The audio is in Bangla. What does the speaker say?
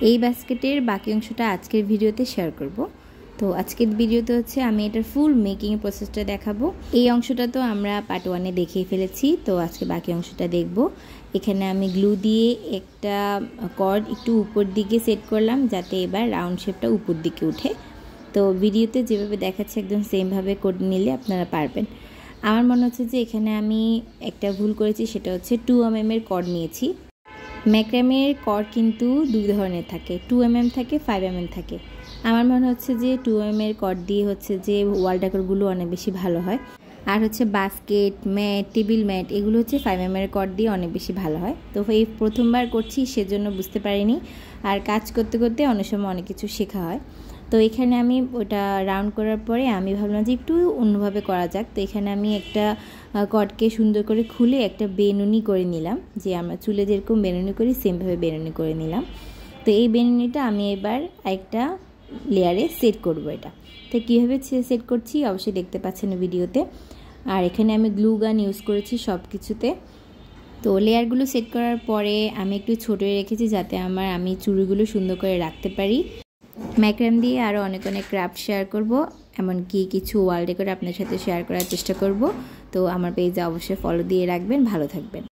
এই বাস্কেটের বাকি অংশটা আজকের ভিডিওতে শেয়ার করব। তো আজকের ভিডিওতে হচ্ছে আমি এটার ফুল মেকিং প্রসেসটা দেখাবো। এই অংশটা তো আমরা পার্ট 1-এ দেখিয়ে ফেলেছি, তো আজকে বাকি অংশটা দেখব। এখানে আমি গ্লু দিয়ে একটা কর্ড একটু উপর দিকে সেট করলাম যাতে এবার রাউন্ড শেপটা উপর দিকে উঠে। তো ভিডিওতে যেভাবে দেখাচ্ছে একদম সেমভাবে করে নিলে আপনারা পারবেন। আমার মনে হচ্ছে যে এখানে আমি একটা ভুল করেছি, সেটা হচ্ছে 2 mm এর কর্ড নিয়েছি। ম্যাক্রামের কর্ড কিন্তু দুই ধরনের থাকে, 2 mm থাকে, 5 mm থাকে। আমার মনে হচ্ছে যে 2 mm এর কর্ড দিয়ে হচ্ছে যে ওয়াল ডেকোরগুলো অনেক বেশি ভালো হয়। আর হচ্ছে বাস্কেট, ম্যাট, টেবিল ম্যাট এগুলো হচ্ছে 5 mm এর কর্ড দিয়ে অনেক বেশি ভালো হয়। তো এই প্রথমবার করছি সেজন্য বুঝতে পারিনি, আর কাজ করতে করতে অনেক সময় অনেক কিছু শেখা হয়। তো এখানে আমি ওটা রাউন্ড করার পরে আমি ভাবলাম যে একটু অন্যভাবে করা যাক। তো এখানে আমি একটা কর্ডকে সুন্দর করে খুলে একটা বেনুনি করে নিলাম, যে আমরা চুলে যেরকম বেনুনি করি সেমভাবে বেনুনি করে নিলাম। তো এই বেনুনিটা আমি এবার একটা লেয়ারে সেট করব। এটা তো কীভাবে সেট করছি অবশ্যই দেখতে পাচ্ছেন ভিডিওতে। আর এখানে আমি গ্লু গান ইউজ করেছি সব কিছুতে। তো লেয়ারগুলো সেট করার পরে আমি একটু ছোটো রেখেছি যাতে আমি চুড়িগুলো সুন্দর করে রাখতে পারি। ম্যাক্রাম দিয়ে আরও অনেক ক্রাফট শেয়ার করব, এমনকি কিছু ওয়াল ডেকোর আপনার সাথে শেয়ার করার চেষ্টা করব। তো আমার পেজে অবশ্যই ফলো দিয়ে রাখবেন। ভালো থাকবেন।